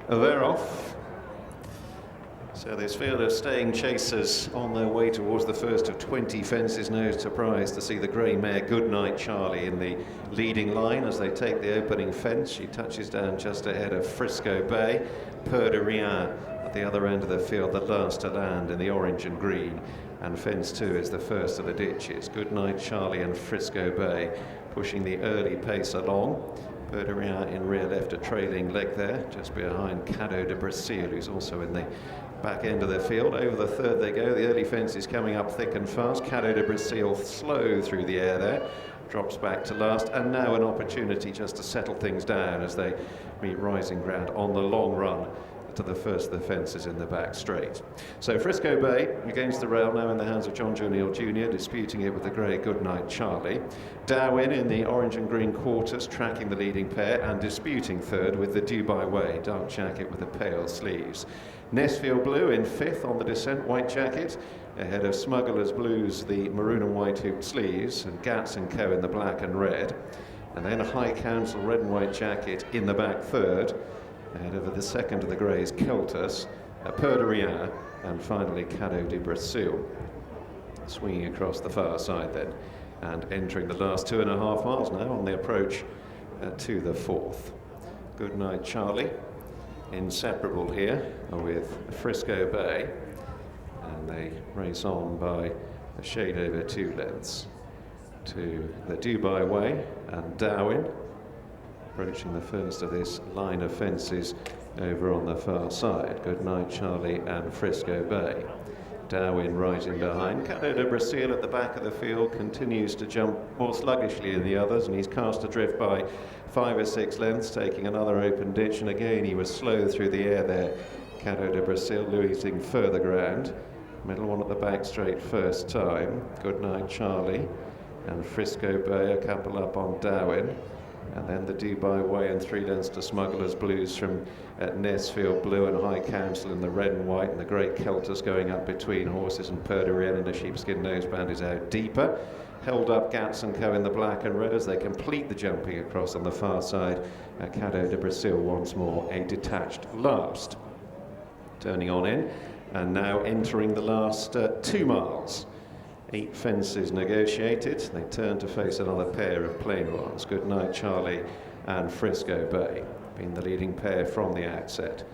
They're off. So this field of staying chasers on their way towards the first of 20 fences. No surprise to see the grey mare Goodnight Charlie in the leading line as they take the opening fence. She touches down just ahead of Frisco Bay. Peur de Rien at the other end of the field, the last to land in the orange and green. And fence 2 is the first of the ditches. Goodnight Charlie and Frisco Bay pushing the early pace along. Peur de Rien in rear left, a trailing leg there, just behind Cadeau de Brésil, who's also in the back end of the field. Over the third they go. The early fence is coming up thick and fast. Cadeau de Brésil slow through the air there. Drops back to last. And now an opportunity just to settle things down as they meet rising ground on the long run to the first of the fences in the back straight. So Frisco Bay against the rail, now in the hands of John O'Neill Jr., disputing it with the grey Goodnight Charlie. Darwin in the orange and green quarters, tracking the leading pair and disputing third with the Dubai Way, dark jacket with the pale sleeves. Nesfield Blue in fifth on the descent, white jacket, ahead of Smuggler's Blues, the maroon and white hooped sleeves, and Gats & Co in the black and red. And then High Council, red and white jacket in the back third, ahead of the second of the greys, Keltus, Peur de Rien, and finally Cadeau de Brésil. Swinging across the far side then, and entering the last 2.5 miles now on the approach to the fourth. Goodnight Charlie, inseparable here with Frisco Bay, and they race on by a shade over 2 lengths to the Dubai Way and Darwin, approaching the first of this line of fences over on the far side. Goodnight Charlie and Frisco Bay. Darwin rising behind. Cadeau de Brésil at the back of the field continues to jump more sluggishly than the others, and he's cast adrift by 5 or 6 lengths, taking another open ditch, and again he was slow through the air there. Cadeau de Brésil losing further ground. Middle one at the back straight first time. Goodnight Charlie and Frisco Bay a couple up on Darwin. And then the Dubai Way and 3 lengths to Smuggler's Blues from Nesfield Blue and High Council in the red and white, and the great Keltus going up between horses, and Peur de Rien and the sheepskin noseband is out deeper. Held up Gats & Co in the black and red as they complete the jumping across on the far side. Cadeau de Brésil once more a detached last. Turning on in, and now entering the last 2 miles. 8 fences negotiated. They turn to face another pair of plain ones. Goodnight Charlie and Frisco Bay being the leading pair from the outset,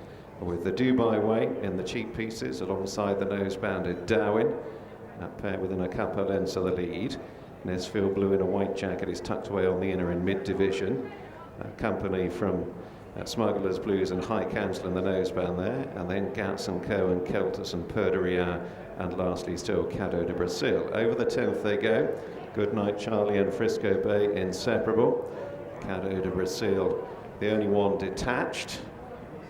with the Dubai Way in the cheap pieces alongside the nose-banded Darwin. That pair within a couple of lengths of the lead. Nesfield Blue in a white jacket is tucked away on the inner in mid-division. Company from Smuggler's Blues and High Council in the noseband there, and then Gats & Co and Keltus and Peur de Rien, and lastly still Cadeau de Brésil. Over the 10th they go. Goodnight Charlie and Frisco Bay inseparable. Cadeau de Brésil the only one detached,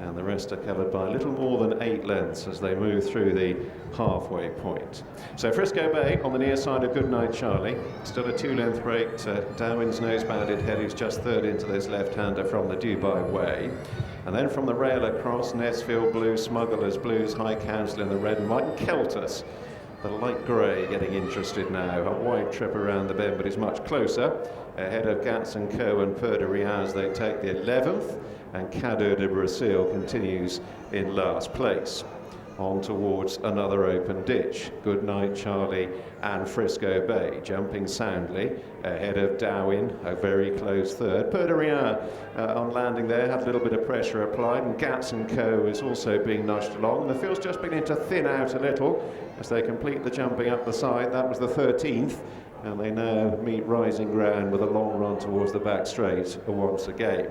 and the rest are covered by a little more than 8 lengths as they move through the halfway point. So Frisco Bay on the near side of Goodnight Charlie, still a 2-length break to Darwin's nose-banded head, who's just third into this left-hander from the Dubai Way. And then from the rail across, Nesfield Blue, Smuggler's Blues, High Council in the red and white, and Keltus, the light grey, getting interested now. A wide trip around the bend, but is much closer, ahead of Gats & Co and Peur de Rien as they take the 11th, and Cadeau de Brésil continues in last place. On towards another open ditch. Goodnight Charlie and Frisco Bay jumping soundly ahead of Darwin, a very close third. Peur de Rien on landing there had a little bit of pressure applied, and Gats & Co is also being nudged along, and the field's just beginning to thin out a little as they complete the jumping up the side. That was the 13th, and they now meet rising ground with a long run towards the back straight once again.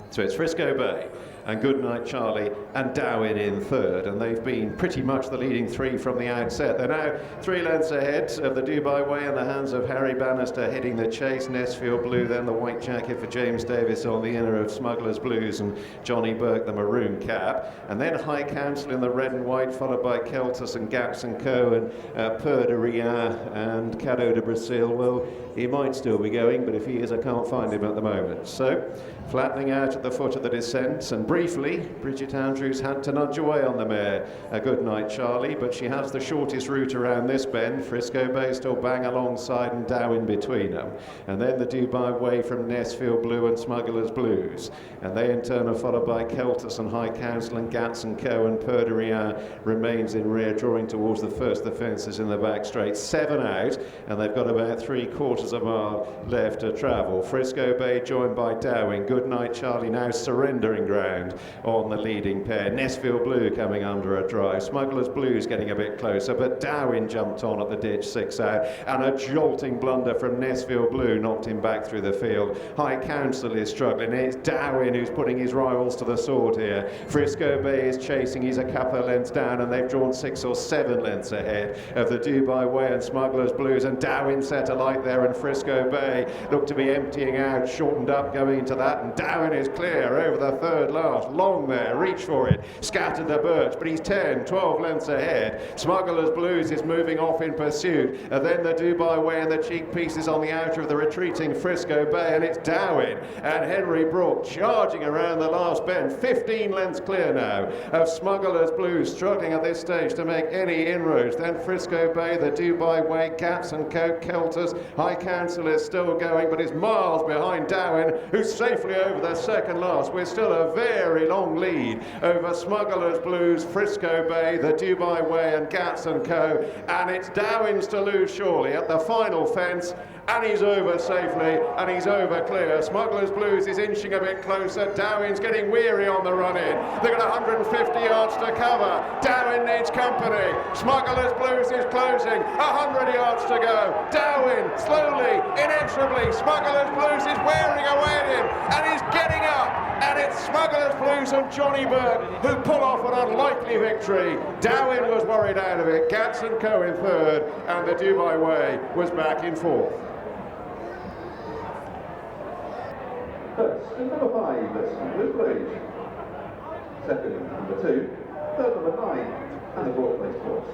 So it's Frisco Bay and Goodnight Charlie and Dhowin in third, and they've been pretty much the leading 3 from the outset. They're now 3 lengths ahead of the Dubai Way in the hands of Harry Bannister heading the chase. Nesfield Blue, then the white jacket for James Davis on the inner of Smuggler's Blues, and Johnny Burke the maroon cap, and then High Council in the red and white, followed by Keltus and Gats & Co and Peur de Rien and Cadeau de Brésil. Well, he might still be going, but if he is, I can't find him at the moment. So flattening out at the foot of the descent and Briefly, Bridget Andrews had to nudge away on the mare, A Good Night Charlie, but she has the shortest route around this bend. Frisco Bay still bang alongside and Dhowin between them. And then the Dubai Way from Nesfield Blue and Smuggler's Blues. And they in turn are followed by Keltus and High Council and Gats and Co. and Perderian remains in rear, drawing towards the first of the fences in the back straight. 7 out, and they've got about 3/4 of a mile left to travel. Frisco Bay joined by Darwin. Good Night Charlie now surrendering ground on the leading pair. Nesfield Blue coming under a drive. Smuggler's Blues getting a bit closer, but Darwin jumped on at the ditch, 6 out, and a jolting blunder from Nesfield Blue knocked him back through the field. High Council is struggling. It's Darwin who's putting his rivals to the sword here. Frisco Bay is chasing. He's a couple of lengths down, and they've drawn 6 or 7 lengths ahead of the Dubai Way and Smuggler's Blues, and Darwin set alight there, and Frisco Bay looked to be emptying out, shortened up going into that, and Darwin is clear over the third last. Long there, reach for it, scattered the birch, but he's 10, 12 lengths ahead. Smuggler's Blues is moving off in pursuit, and then the Dubai Way and the cheek pieces on the outer of the retreating Frisco Bay, and it's Darwin and Henry Brook charging around the last bend. 15 lengths clear now of Smuggler's Blues, struggling at this stage to make any inroads. Then Frisco Bay, the Dubai Way, Gats and Co, Keltus, High Council is still going, but is miles behind Darwin, who's safely over the second last. We're still a very long lead over Smuggler's Blues, Frisco Bay, the Dubai Way and Gats and Co, and it's Darwin's to lose surely at the final fence, and he's over safely, and he's over clear. Smuggler's Blues is inching a bit closer. Darwin's getting weary on the run-in. They've got 150 yards to cover. Darwin needs company. Smuggler's Blues is closing. 100 yards to go. Darwin, slowly, inexorably, Smuggler's Blues is wearing away at him, and he's getting up. And it's Smuggler's Blues and Johnny Burke who pull off an unlikely victory. Darwin was worried out of it. Gats and Co in third, and the Dubai Way was back in fourth. First is number 5, Smuggler's Blues. Second, number 2. Third, number 9, and the Warwick racecourse.